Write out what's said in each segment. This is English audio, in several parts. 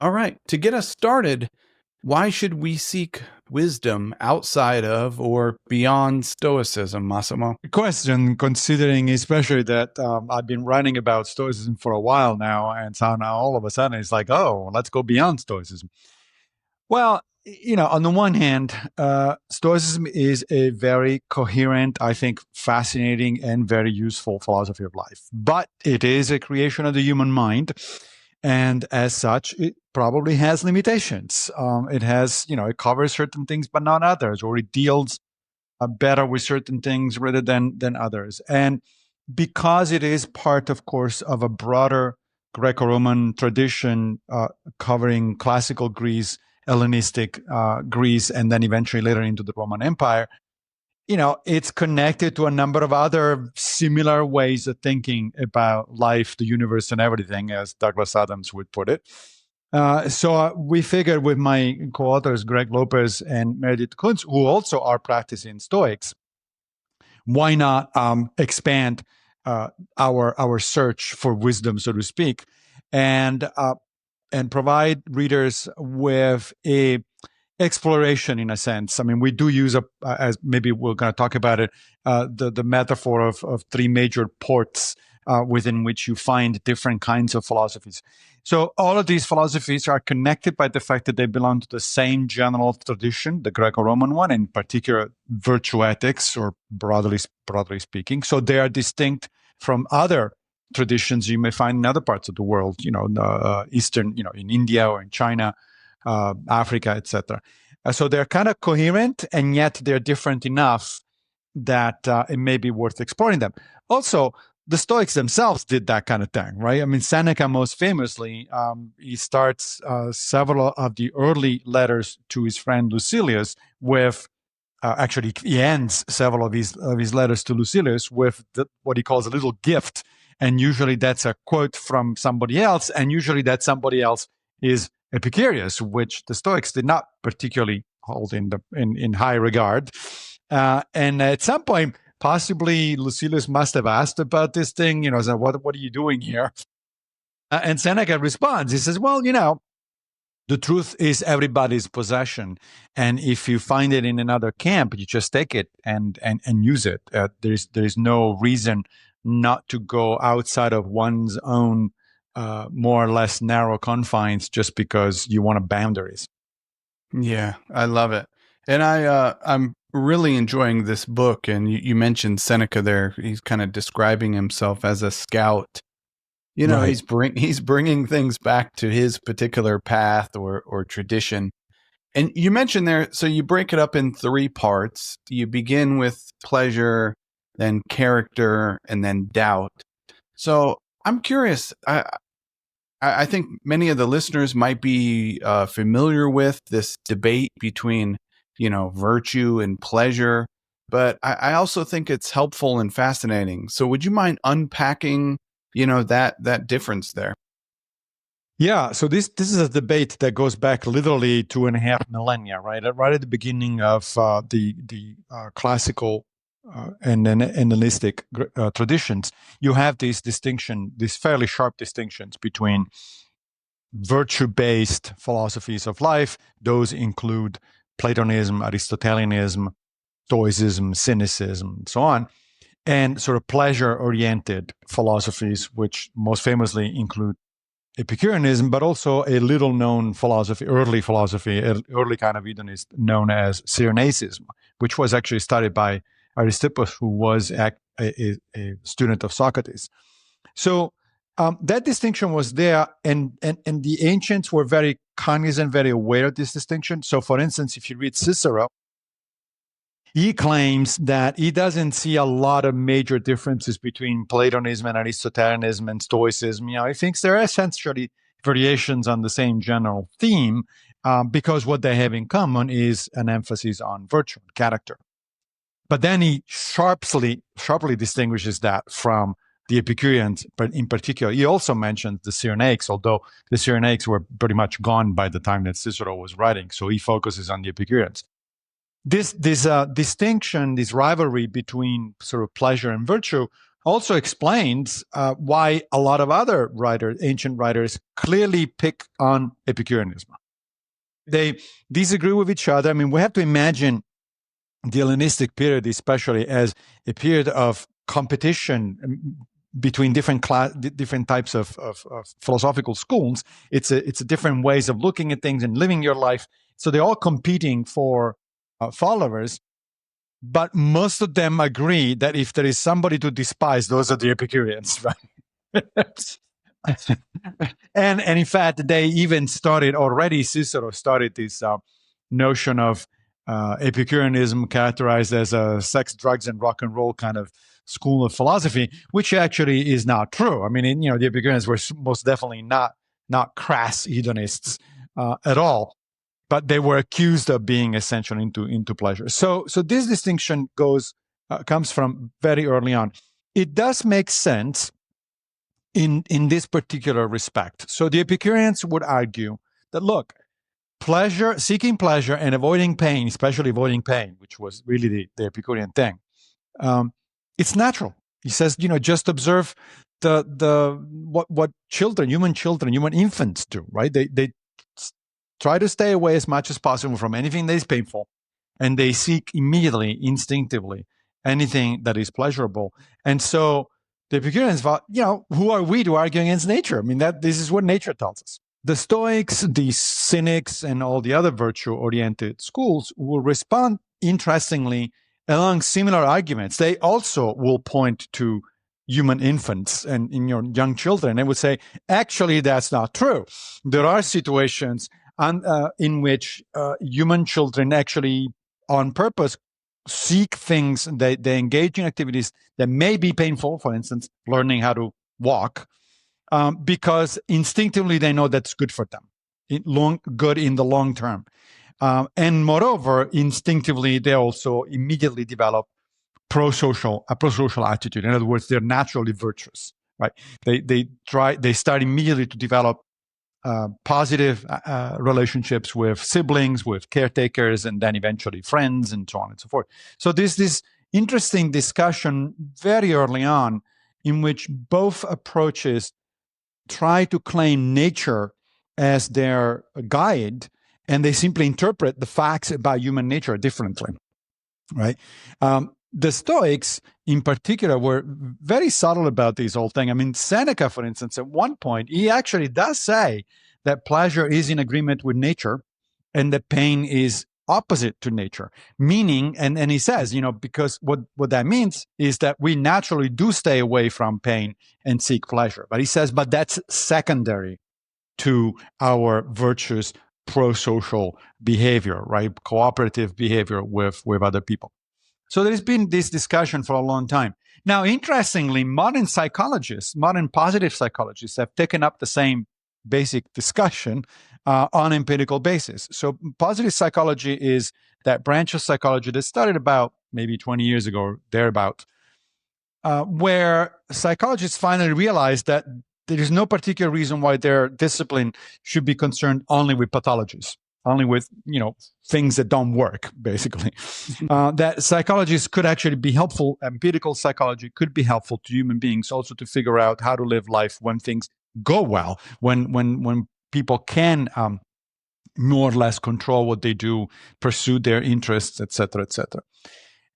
All right. To get us started, why should we seek wisdom outside of or beyond Stoicism, Massimo? Question, considering especially that I've been writing about Stoicism for a while now, and so now all of a sudden it's like, oh, let's go beyond Stoicism. Well, on the one hand, Stoicism is a very coherent, I think, fascinating and very useful philosophy of life. But it is a creation of the human mind. And as such, it probably has limitations. It covers certain things, but not others, or it deals better with certain things rather than others. And because it is part, of course, of a broader Greco-Roman tradition covering classical Greece, Hellenistic Greece, and then eventually later into the Roman Empire, it's connected to a number of other similar ways of thinking about life, the universe, and everything, as Douglas Adams would put it. So we figured with my co-authors, Greg Lopez and Meredith Kuntz, who also are practicing Stoics, why not expand our search for wisdom, so to speak, and provide readers with a exploration, in a sense. I mean, we do use as maybe we're going to talk about it, the metaphor of three major ports within which you find different kinds of philosophies. So all of these philosophies are connected by the fact that they belong to the same general tradition, the Greco-Roman one, in particular virtue ethics, or broadly speaking. So they are distinct from other traditions you may find in other parts of the world, Eastern, in India or in China, Africa, etc. So they're kind of coherent, and yet they're different enough that it may be worth exploring them. Also, the Stoics themselves did that kind of thing, right? I mean, Seneca most famously, he starts several of the early letters to his friend Lucilius with, actually, he ends several of his letters to Lucilius with what he calls a little gift. And usually that's a quote from somebody else, and usually that somebody else is Epicurus, which the Stoics did not particularly hold in high regard. And at some point, possibly Lucilius must have asked about this thing, so what are you doing here? And Seneca responds, he says, well, the truth is everybody's possession. And if you find it in another camp, you just take it and use it. There's no reason not to go outside of one's own more or less narrow confines just because you want boundaries. Yeah, I love it. And I'm really enjoying this book. And you mentioned Seneca there. He's kind of describing himself as a scout. Right. He's bringing things back to his particular path or tradition. And you mentioned there, so you break it up in three parts. You begin with pleasure, then character, and then doubt. So I'm curious. I think many of the listeners might be familiar with this debate between, virtue and pleasure, but I also think it's helpful and fascinating. So would you mind unpacking, that difference there? Yeah, so this is a debate that goes back literally 2.5 millennia, right? Right at the beginning of the classical and Hellenistic traditions, you have these fairly sharp distinctions between virtue-based philosophies of life. Those include Platonism, Aristotelianism, Stoicism, Cynicism, and so on, and sort of pleasure-oriented philosophies, which most famously include Epicureanism, but also a little-known philosophy, early kind of hedonist, known as Cyrenaicism, which was actually studied by Aristippus, who was a student of Socrates. So that distinction was there, and the ancients were very cognizant, very aware of this distinction. So, for instance, if you read Cicero, he claims that he doesn't see a lot of major differences between Platonism and Aristotelianism and Stoicism. He thinks there are essentially variations on the same general theme because what they have in common is an emphasis on virtue and character. But then he sharply distinguishes that from the Epicureans, but in particular, he also mentions the Cyrenaics, although the Cyrenaics were pretty much gone by the time that Cicero was writing. So he focuses on the Epicureans. This distinction, this rivalry between sort of pleasure and virtue also explains why a lot of other ancient writers, clearly pick on Epicureanism. They disagree with each other. I mean, we have to imagine the Hellenistic period, especially, as a period of competition between different types of philosophical schools. It's a different ways of looking at things and living your life. So they're all competing for followers. But most of them agree that if there is somebody to despise, those are the Epicureans, right? and in fact, they even Cicero started this notion of Epicureanism, characterized as a sex, drugs, and rock and roll kind of school of philosophy, which actually is not true. I mean, the Epicureans were most definitely not crass hedonists at all. But they were accused of being essential into pleasure. So this distinction comes from very early on. It does make sense in this particular respect. So the Epicureans would argue that, look, seeking pleasure and avoiding pain, especially avoiding pain, which was really the Epicurean thing, it's natural. He says, just observe what human infants do, right? They try to stay away as much as possible from anything that is painful, and they seek immediately, instinctively, anything that is pleasurable. And so the Epicureans thought, who are we to argue against nature? I mean, this is what nature tells us. The Stoics, the Cynics, and all the other virtue-oriented schools will respond, interestingly, along similar arguments. They also will point to human infants and in your young children. They would say, actually, that's not true. There are situations in which human children actually, on purpose, seek things, they engage in activities that may be painful, for instance, learning how to walk, because instinctively they know that's good for them, good in the long term. And moreover, instinctively, they also immediately develop a pro-social attitude. In other words, they're naturally virtuous, right? They start immediately to develop positive relationships with siblings, with caretakers, and then eventually friends, and so on and so forth. So there's this interesting discussion very early on in which both approaches try to claim nature as their guide, and they simply interpret the facts about human nature differently, right? The Stoics, in particular, were very subtle about this whole thing. I mean, Seneca, for instance, at one point, he actually does say that pleasure is in agreement with nature and that pain is opposite to nature. Meaning, and he says, because what that means is that we naturally do stay away from pain and seek pleasure. But he says, but that's secondary to our virtuous pro-social behavior, right? Cooperative behavior with other people. So there's been this discussion for a long time. Now, interestingly, modern positive psychologists have taken up the same basic discussion on empirical basis. So positive psychology is that branch of psychology that started about maybe 20 years ago, thereabout, where psychologists finally realized that there is no particular reason why their discipline should be concerned only with pathologies, only with, things that don't work, basically. That psychologists could actually be helpful. Empirical psychology could be helpful to human beings also to figure out how to live life when things go well, when people can more or less control what they do, pursue their interests, etc., etc.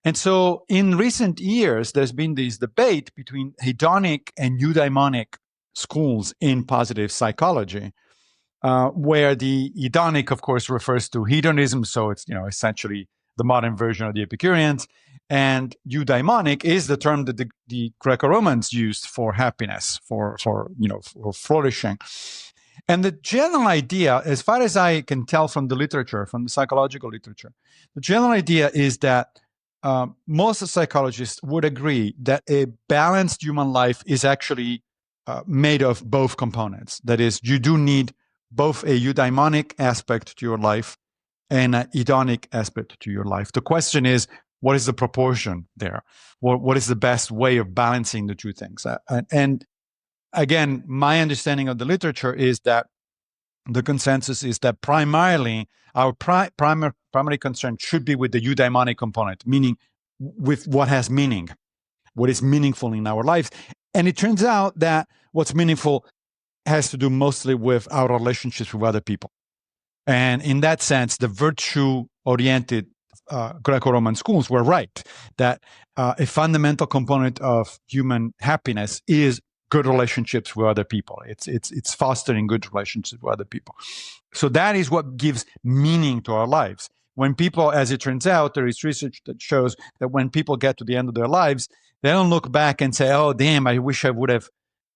And so in recent years, there's been this debate between hedonic and eudaimonic schools in positive psychology, where the hedonic, of course, refers to hedonism. So it's, essentially the modern version of the Epicureans. And eudaimonic is the term that the Greco-Romans used for happiness, for flourishing. And the general idea, as far as I can tell from the literature, from the psychological literature, the general idea is that most psychologists would agree that a balanced human life is actually made of both components. That is, you do need both a eudaimonic aspect to your life and an hedonic aspect to your life. The question is, what is the proportion there? What is the best way of balancing the two things? And again, my understanding of the literature is that the consensus is that primarily our primary concern should be with the eudaimonic component, meaning with what has meaning. what is meaningful in our lives. And it turns out that what's meaningful has to do mostly with our relationships with other people. And in that sense, the virtue-oriented Greco-Roman schools were right, that a fundamental component of human happiness is good relationships with other people. It's fostering good relationships with other people. So that is what gives meaning to our lives. When people, as it turns out, there is research that shows that when people get to the end of their lives, they don't look back and say, "Oh, damn, I wish I would have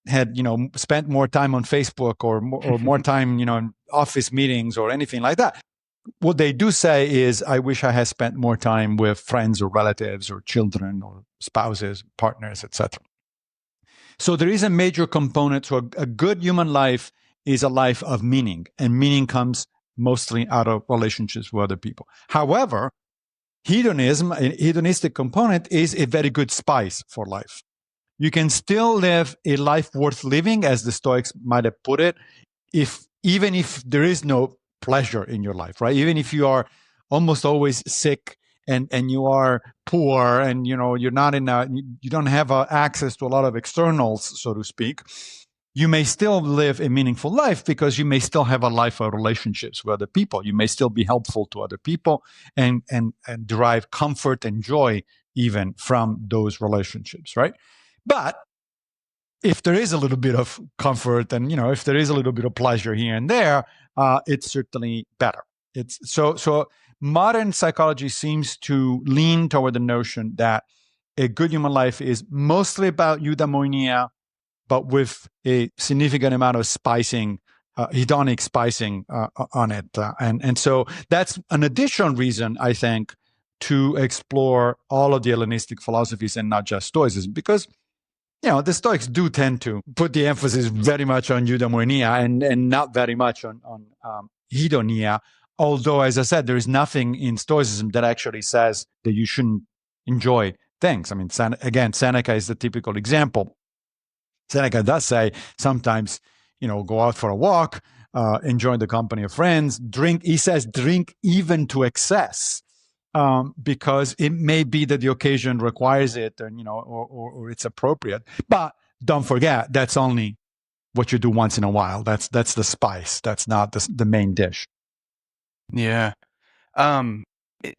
had, spent more time on Facebook or more time, in office meetings or anything like that." What they do say is, "I wish I had spent more time with friends or relatives or children or spouses, partners, etc." So there is a major component to a good human life is a life of meaning, and meaning comes mostly out of relationships with other people. However, hedonism, a hedonistic component, is a very good spice for life. You can still live a life worth living, as the Stoics might have put it, even if there is no pleasure in your life, right? Even if you are almost always sick and you are poor and you're not you don't have access to a lot of externals, so to speak, you may still live a meaningful life because you may still have a life of relationships with other people. You may still be helpful to other people and derive comfort and joy even from those relationships, right? But if there is a little bit of comfort and if there is a little bit of pleasure here and there, it's certainly better. It's so modern psychology seems to lean toward the notion that a good human life is mostly about eudaimonia, but with a significant amount of spicing, hedonic spicing on it. And so that's an additional reason, I think, to explore all of the Hellenistic philosophies and not just Stoicism, because the Stoics do tend to put the emphasis very much on eudaimonia and not very much on hedonia. Although, as I said, there is nothing in Stoicism that actually says that you shouldn't enjoy things. I mean, again, Seneca is the typical example. Seneca does say sometimes, go out for a walk, enjoy the company of friends, drink. He says drink even to excess. Because it may be that the occasion requires it, or it's appropriate. But don't forget, that's only what you do once in a while. That's the spice. That's not the main dish. Yeah.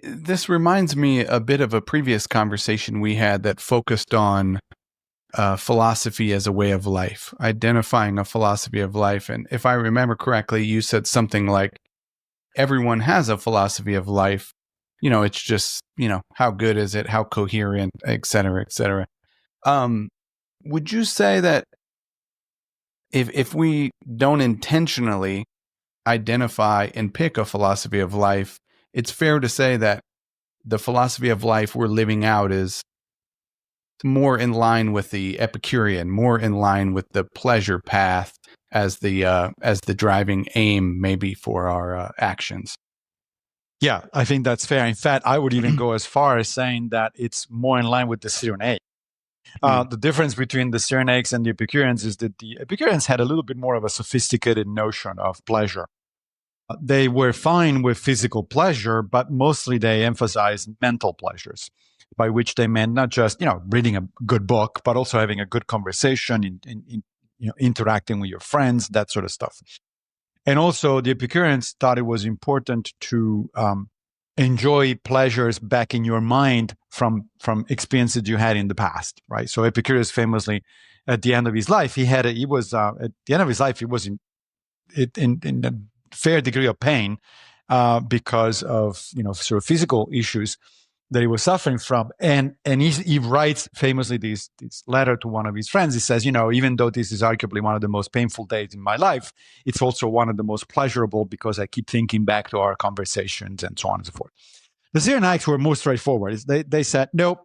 This reminds me a bit of a previous conversation we had that focused on philosophy as a way of life, identifying a philosophy of life. And if I remember correctly, you said something like, everyone has a philosophy of life. It's just, how good is it? How coherent, et cetera, et cetera. Would you say that if we don't intentionally identify and pick a philosophy of life, it's fair to say that the philosophy of life we're living out is more in line with the Epicurean, more in line with the pleasure path as the driving aim maybe for our actions? Yeah, I think that's fair. In fact, I would even go as far as saying that it's more in line with the Cyrenaics. The difference between the Cyrenaics and the Epicureans is that the Epicureans had a little bit more of a sophisticated notion of pleasure. They were fine with physical pleasure, but mostly they emphasized mental pleasures, by which they meant not just reading a good book, but also having a good conversation, interacting with your friends, that sort of stuff. And also, the Epicureans thought it was important to enjoy pleasures back in your mind from experiences you had in the past, right? So Epicurus famously, at the end of his life, he was in a fair degree of pain because of sort of physical issues that he was suffering from, and he writes famously this letter to one of his friends. He says, even though this is arguably one of the most painful days in my life, it's also one of the most pleasurable because I keep thinking back to our conversations and so on and so forth. The Cyrenaics were more straightforward. They said, nope,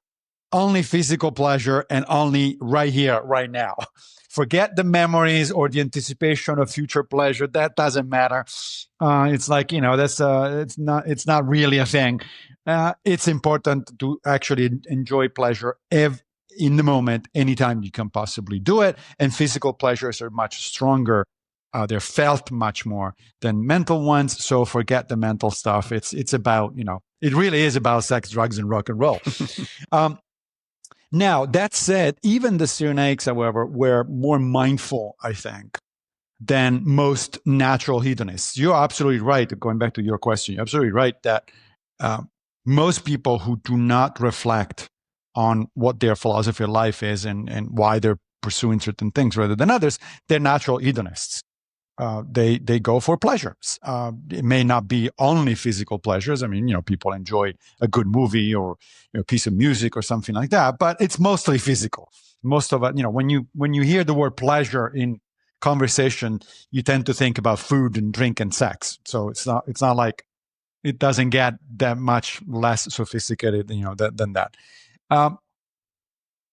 only physical pleasure and only right here, right now. Forget the memories or the anticipation of future pleasure. That doesn't matter. It's like, it's not really a thing. It's important to actually enjoy pleasure in the moment, anytime you can possibly do it. And physical pleasures are much stronger. They're felt much more than mental ones. So forget the mental stuff. It's about, it really is about sex, drugs, and rock and roll. Now, that said, even the Cyrenaics, however, were more mindful, I think, than most natural hedonists. You're absolutely right. Going back to your question, you're absolutely right that most people who do not reflect on what their philosophy of life is and why they're pursuing certain things rather than others, they're natural hedonists. They go for pleasures. It may not be only physical pleasures. I mean, people enjoy a good movie or a piece of music or something like that, but it's mostly physical. Most of it, when you hear the word pleasure in conversation, you tend to think about food and drink and sex. So it's not like it doesn't get that much less sophisticated, than that.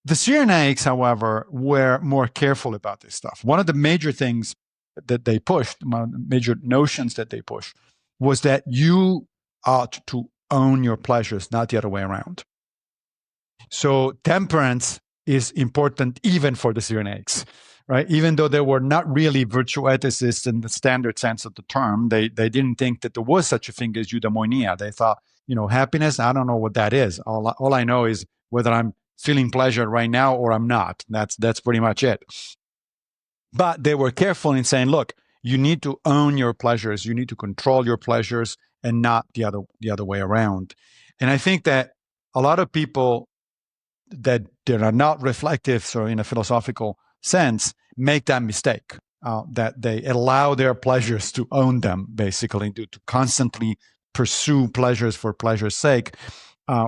The Cyrenaics, however, were more careful about this stuff. One of the major things that they pushed, major notions that they pushed, was that you ought to own your pleasures, not the other way around. So temperance is important even for the Cyrenaics, right? Even though they were not really virtue ethicists in the standard sense of the term, they didn't think that there was such a thing as eudaimonia. They thought, happiness, I don't know what that is. All I know is whether I'm feeling pleasure right now or I'm not. That's pretty much it. But they were careful in saying, look, you need to own your pleasures. You need to control your pleasures and not the other way around. And I think that a lot of people that are not reflective, so in a philosophical sense, make that mistake, that they allow their pleasures to own them, basically, to constantly pursue pleasures for pleasure's sake.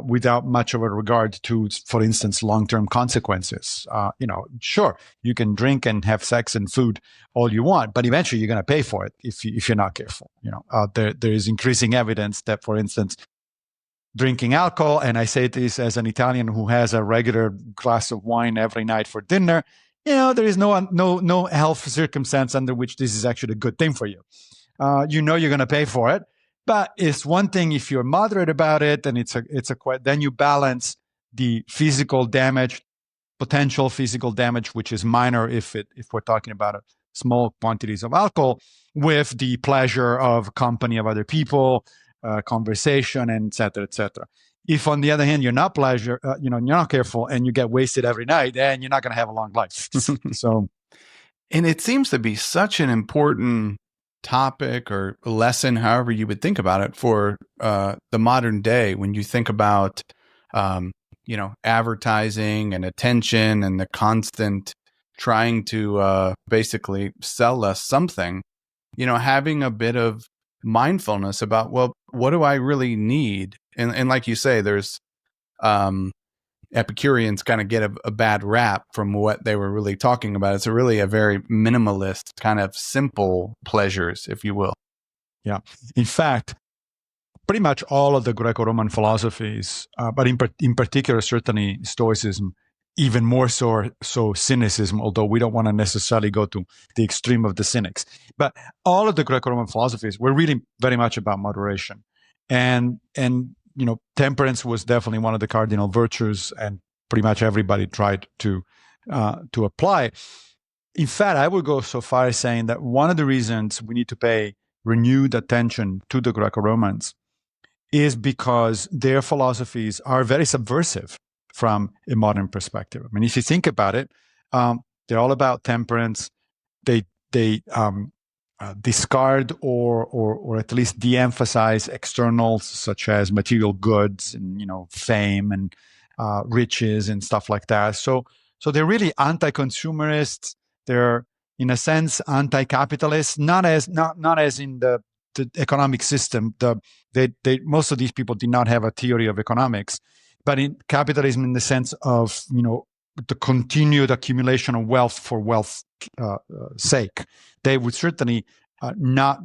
Without much of a regard to, for instance, long-term consequences. Sure, you can drink and have sex and food all you want, but eventually you're going to pay for it if you're not careful. There is increasing evidence that, for instance, drinking alcohol, and I say this as an Italian who has a regular glass of wine every night for dinner, there is no health circumstance under which this is actually a good thing for you. You're going to pay for it. But it's one thing if you're moderate about it, and then you balance the physical damage, potential physical damage, which is minor if we're talking about small quantities of alcohol, with the pleasure of company of other people, conversation, and et cetera, et cetera. If on the other hand you're not you're not careful, and you get wasted every night, then you're not going to have a long life. So, and it seems to be such an important topic or lesson, however you would think about it, for the modern day, when you think about advertising and attention and the constant trying to basically sell us something, having a bit of mindfulness about, well, what do I really need? And like you say, there's Epicureans kind of get a bad rap from what they were really talking about. It's really a very minimalist, kind of simple pleasures, if you will. Yeah. In fact, pretty much all of the Greco-Roman philosophies, but in particular, certainly Stoicism, even more so Cynicism, although we don't want to necessarily go to the extreme of the Cynics. But all of the Greco-Roman philosophies were really very much about moderation. And temperance was definitely one of the cardinal virtues, and pretty much everybody tried to apply. In fact, I would go so far as saying that one of the reasons we need to pay renewed attention to the Greco-Romans is because their philosophies are very subversive from a modern perspective. I mean, if you think about it, they're all about temperance. They discard or at least de-emphasize externals such as material goods and fame and riches and stuff like that. So they're really anti-consumerists. They're in a sense anti-capitalist, not as in the economic system. Most of these people did not have a theory of economics, but in capitalism in the sense of the continued accumulation of wealth for wealth's sake. They would certainly not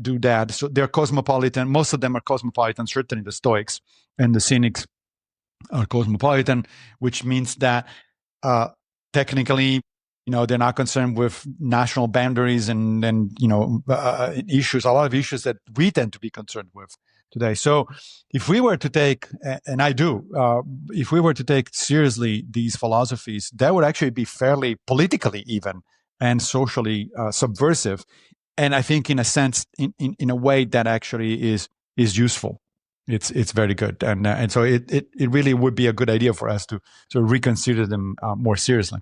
do that. So they're cosmopolitan. Most of them are cosmopolitan. Certainly the Stoics and the Cynics are cosmopolitan, which means that technically, they're not concerned with national boundaries and issues, a lot of issues that we tend to be concerned with today. So if we were to take, and I do, if we were to take seriously these philosophies, that would actually be fairly politically even and socially subversive. And I think in a sense, in a way that actually is useful. It's very good, and so it really would be a good idea for us to reconsider them more seriously.